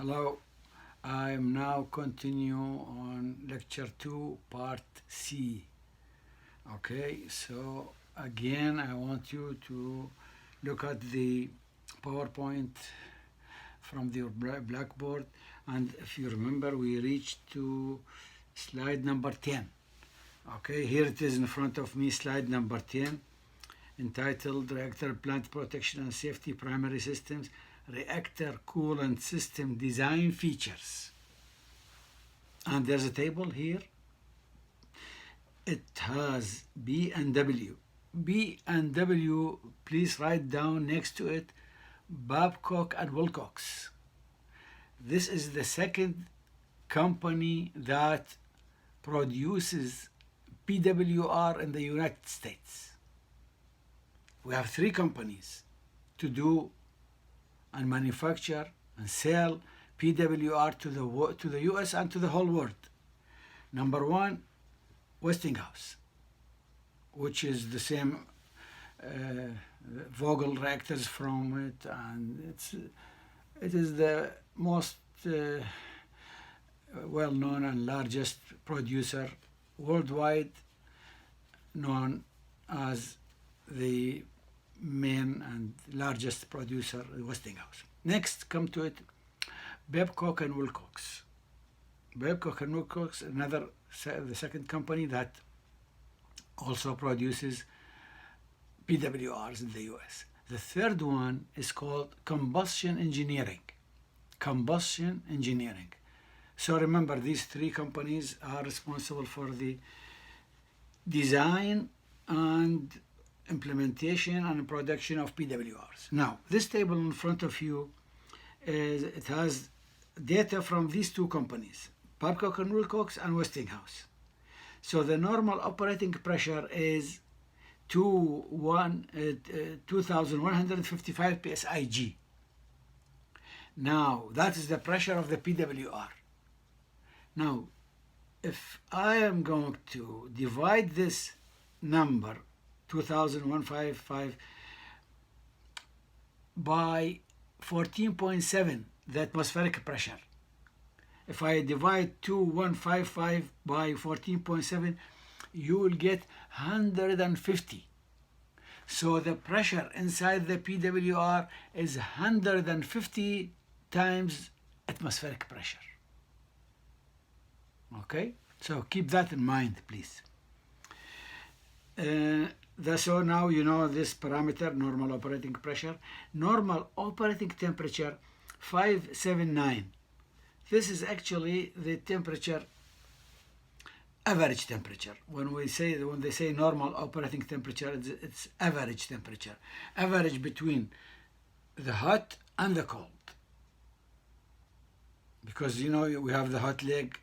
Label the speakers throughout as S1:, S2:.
S1: Hello, I am now continue on lecture 2 part C. Okay, so again I want you to look at the PowerPoint from your blackboard, and if you remember we reached to slide number 10. Okay, here it is in front of me, slide number 10, entitled Reactor Plant Protection and Safety Primary Systems, Reactor Coolant System Design Features. And there's a table here. It has B and W. B and W, please write down next to it Babcock and Wilcox. This is the second company that produces PWR in the United States. We have three companies to do and manufacture and sell PWR to the US and to the whole world. Number one, Westinghouse, which is the same Vogel reactors from it, and it is the most well-known and largest producer worldwide, known as the main and largest producer, Westinghouse. Next, come to it, Babcock and Wilcox. Babcock and Wilcox, the second company that also produces PWRs in the US. The third one is called Combustion Engineering. Combustion Engineering. So remember, these three companies are responsible for the design and implementation and production of PWRs. Now, this table in front of you, it has data from these two companies, Babcock and Wilcox and Westinghouse. So the normal operating pressure is 2,155 psig. Now, that is the pressure of the PWR. Now, if I am going to divide this number, 2,155, by 14.7, the atmospheric pressure. If I divide 2,155 by 14.7, you will get 150. So the pressure inside the PWR is 150 times atmospheric pressure. Okay, so keep that in mind, please. So now you know this parameter, normal operating pressure. Normal operating temperature, 579. This is actually the temperature, average temperature. When they say normal operating temperature, it's average temperature. Average between the hot and the cold. Because you know we have the hot leg,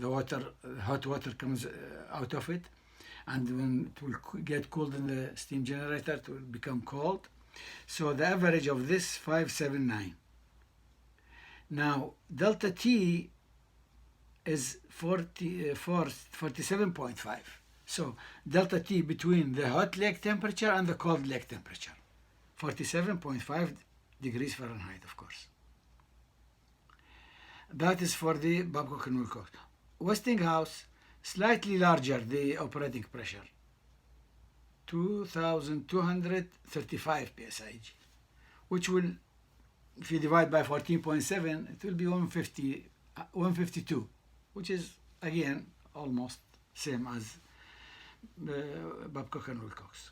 S1: hot water comes out of it, and when it will get cooled in the steam generator, it will become cold. So the average of this, 579. Now, delta T is 47.5. So delta T between the hot leg temperature and the cold leg temperature, 47.5 degrees Fahrenheit, of course. That is for the Babcock and Wilcox. Westinghouse, slightly larger, the operating pressure, 2,235 psig, which will, if you divide by 14.7, it will be 152, which is again almost same as Babcock and Wilcox.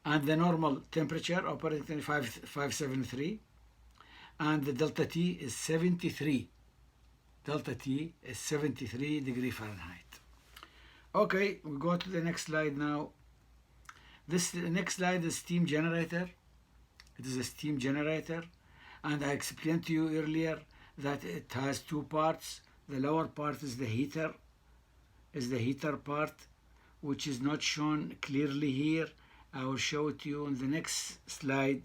S1: And the normal temperature, operating temperature, 573, and the delta T is 73. Delta T is 73 degrees Fahrenheit. Okay, we go to the next slide now. This next slide is steam generator. It is a steam generator, and I explained to you earlier that it has two parts. The lower part is the heater, part, which is not shown clearly here. I will show it to you on the next slide.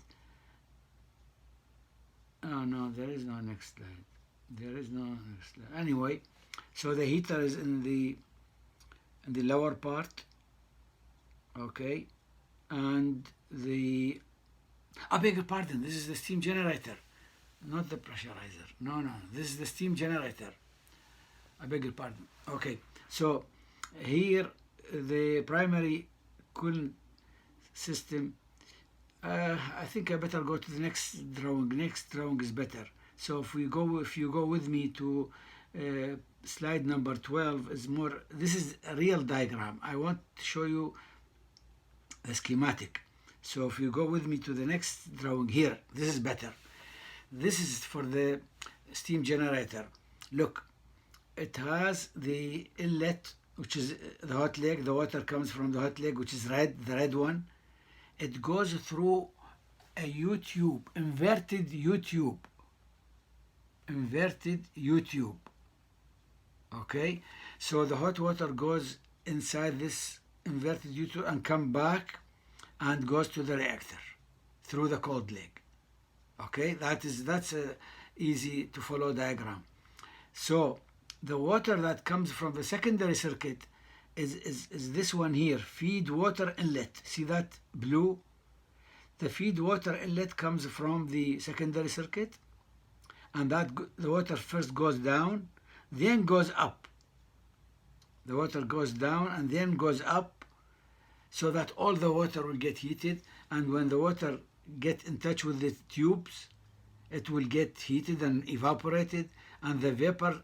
S1: Oh no, there is no next slide. Anyway, so the heater is in the lower part, okay, and I beg your pardon, this is the steam generator. not the pressurizer. No, no, this is the steam generator. I beg your pardon. Okay, so here the primary coolant system. I think I better go to the next drawing. Next drawing is better. So if you go with me to slide number 12, is more. This is a real diagram. I want to show you the schematic. So if you go with me to the next drawing here, this is better. This is for the steam generator. Look, it has the inlet, which is the hot leg. The water comes from the hot leg, which is red, the red one. It goes through a U-tube, inverted U-tube. Inverted U-tube. Okay, so the hot water goes inside this inverted U-tube and come back and goes to the reactor through the cold leg. Okay, that's a easy to follow diagram. So the water that comes from the secondary circuit is this one here, feed water inlet. See that blue? The feed water inlet comes from the secondary circuit, and the water first goes down, then goes up. The water goes down and then goes up, so that all the water will get heated, and when the water get in touch with the tubes, it will get heated and evaporated, and the vapor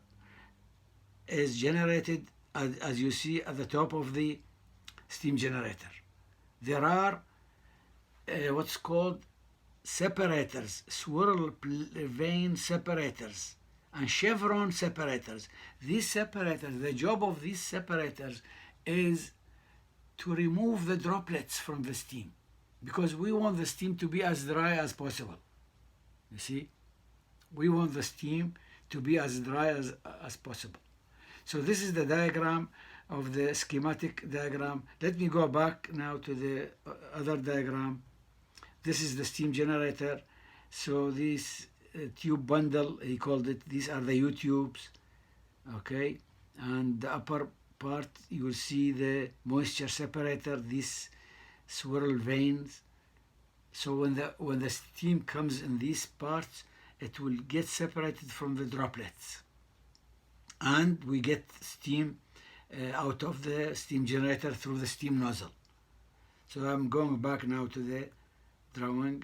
S1: is generated as you see at the top of the steam generator. There are what's called separators, swirl vane separators and chevron separators. These separators, the job of these separators is to remove the droplets from the steam, because we want the steam to be as dry as possible. You see, we want the steam to be as dry as possible. So this is the diagram of the schematic diagram. Let me go back now to the other diagram. This is the steam generator. So this tube bundle, he called it, these are the U-tubes. Okay, and the upper part you will see the moisture separator, these swirl vanes. So when the steam comes in these parts, it will get separated from the droplets, and we get steam out of the steam generator through the steam nozzle. So I'm going back now to the drawing,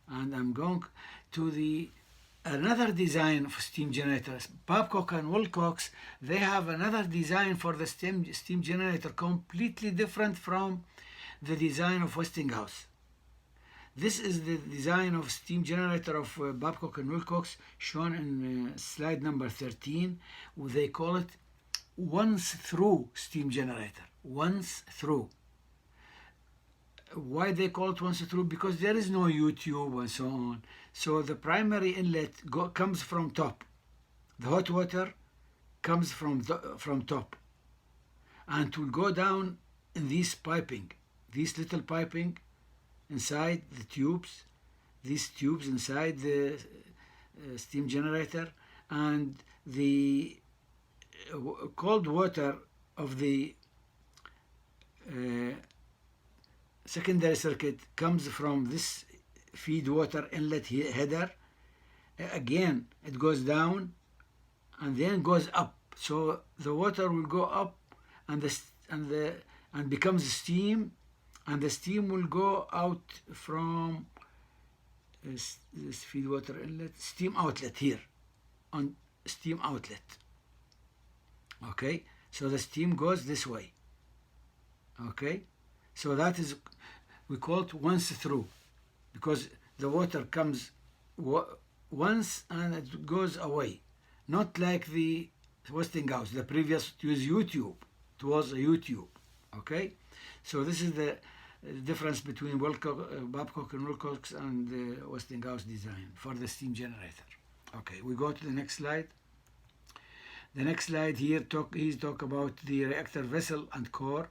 S1: and I'm going to another design for steam generators. Babcock and Wilcox, they have another design for the steam generator, completely different from the design of Westinghouse. This is the design of steam generator of Babcock and Wilcox, shown in slide number 13. They call it once through steam generator. Once through. Why they call it once through? Because there is no U-tube and so on. So the primary inlet comes from top. The hot water comes from top, and will go down in these piping, these little piping inside the tubes, these tubes inside the steam generator, and the cold water of the secondary circuit comes from this feed water inlet header. Again, it goes down and then goes up. So the water will go up and becomes steam, and the steam will go out from this feed water inlet, steam outlet here, on steam outlet. Okay, so the steam goes this way. Okay, so that is, we call it once through, because the water comes once and it goes away. Not like the Westinghouse, the previous, it was U-tube. It was a U-tube. Okay, so this is the difference between Babcock and Wilcox and the Westinghouse design for the steam generator. Okay, we go to the next slide. The next slide here he's talk about the reactor vessel and core.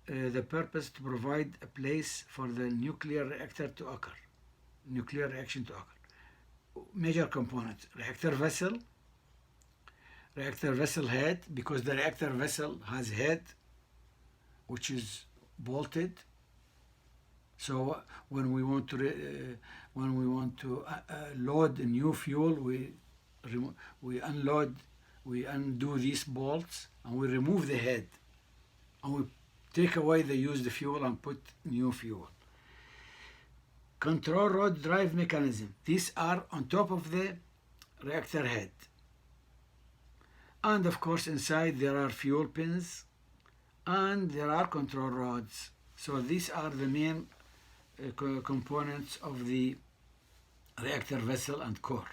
S1: The purpose to provide a place for the nuclear reactor to occur, nuclear reaction to occur. Major components: reactor vessel head, because the reactor vessel has head which is bolted. So when we want to when we want to load a new fuel, we unload, we undo these bolts, and we remove the head, and we take away the used fuel and put new fuel. Control rod drive mechanism. These are on top of the reactor head. And of course inside there are fuel pins and there are control rods. So these are the main components of the reactor vessel and core.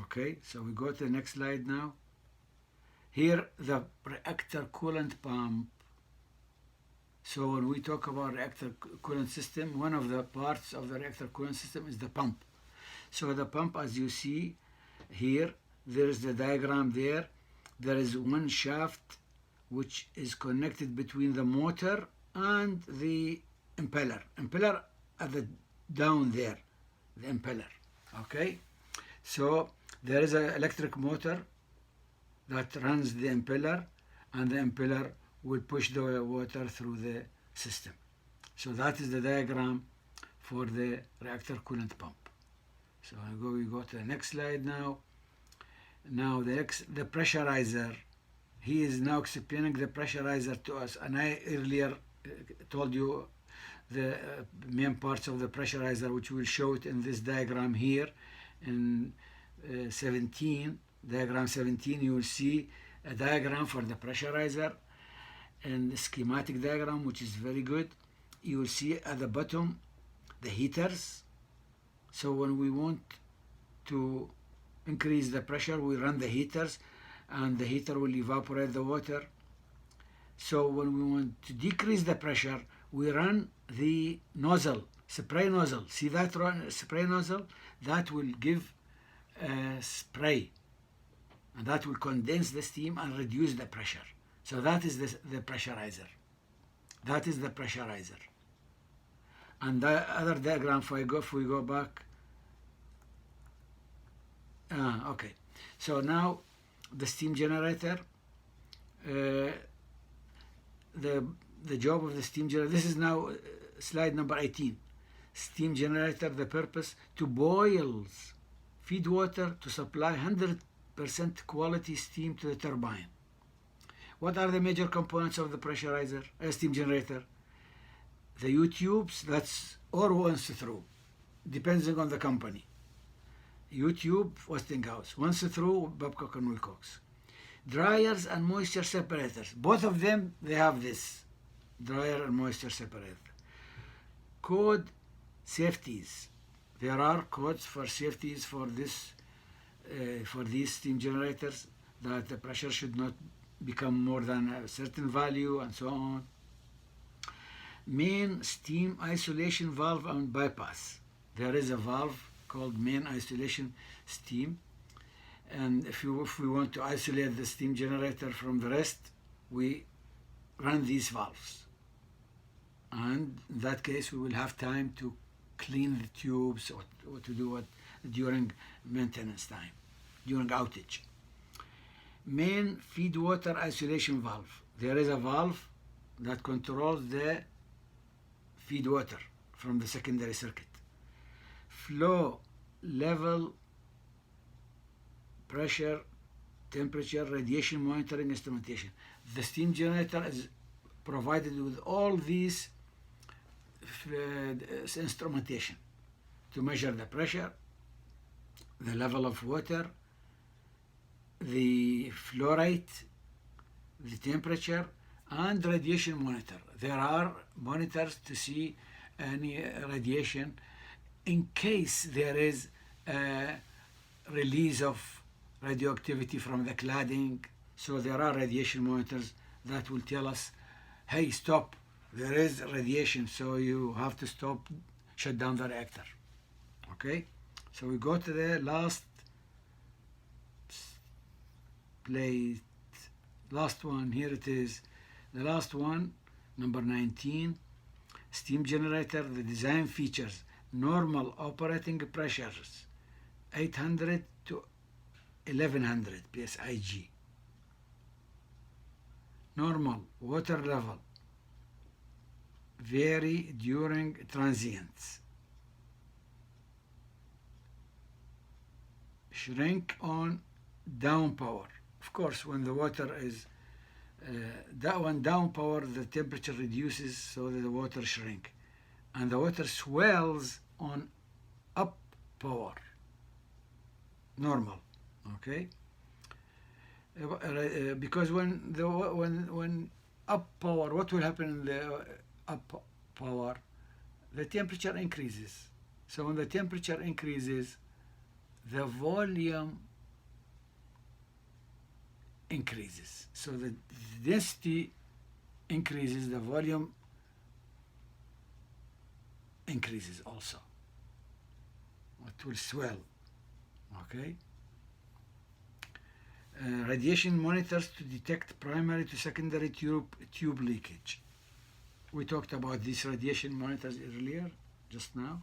S1: Okay, so we go to the next slide now. Here the reactor coolant pump. So when we talk about reactor coolant system, one of the parts of the reactor coolant system is the pump. So the pump, as you see here, there is the diagram there. There is one shaft which is connected between the motor and the impeller. Impeller at the down there, the impeller. Okay, so there is an electric motor that runs the impeller, and the impeller will push the water through the system. So that is the diagram for the reactor coolant pump. So we go to the next slide now. Now the pressurizer. He is now explaining the pressurizer to us, and I earlier told you the main parts of the pressurizer, which will show it in this diagram here in 17, diagram 17. You will see a diagram for the pressurizer and the schematic diagram, which is very good. You will see at the bottom the heaters. So when we want to increase the pressure, we run the heaters, and the heater will evaporate the water. So when we want to decrease the pressure, we run the nozzle, spray nozzle. See that spray nozzle? That will give a spray, and that will condense the steam and reduce the pressure. So that is the pressurizer. That is the pressurizer. And the other diagram, if we go back. Okay. So now the steam generator. The job of the steam generator. This is now slide number 18. Steam generator, the purpose to boil feed water to supply 100% quality steam to the turbine. What are the major components of the pressurizer, steam generator? The U-tubes, that's or once through, depending on the company. U-tube, Westinghouse. Once through, Babcock and Wilcox. Dryers and moisture separators. Both of them, they have this dryer and moisture separator. Code safeties. There are codes for safeties for this, for these steam generators, that the pressure should not become more than a certain value, and so on. Main steam isolation valve and bypass. There is a valve called main isolation steam, and if we want to isolate the steam generator from the rest, we run these valves, and in that case we will have time to clean the tubes or to do what during maintenance time, during outage. Main feed water isolation valve. There is a valve that controls the feed water from the secondary circuit. Flow, level, pressure, temperature, radiation monitoring instrumentation. The steam generator is provided with all these instrumentation to measure the pressure, the level of water, the flow rate, the temperature, and radiation monitor. There are monitors to see any radiation in case there is a release of radioactivity from the cladding. So there are radiation monitors that will tell us, hey, stop, there is radiation, so you have to stop, shut down the reactor. Okay, so we go to the last plate, last one. Here it is, the last one, number 19. Steam generator, the design features: normal operating pressures 800 to 1100 psig. Normal water level vary during transients. shrink on down power. Of course, when the water is when down power, the temperature reduces so that the water shrink, and the water swells on up power, normal. Okay, because when up power, what will happen in the up power? The temperature increases. So when the temperature increases, the volume increases. So the density increases, the volume increases also. It will swell. Okay. Radiation monitors to detect primary to secondary tube leakage. We talked about these radiation monitors earlier, just now.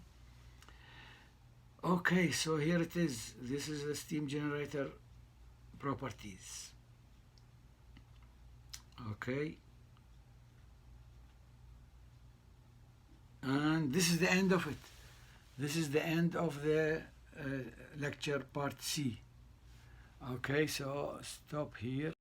S1: Okay, so here it is. This is the steam generator properties. Okay. And this is the end of it. This is the end of the lecture part C. Okay, so stop here.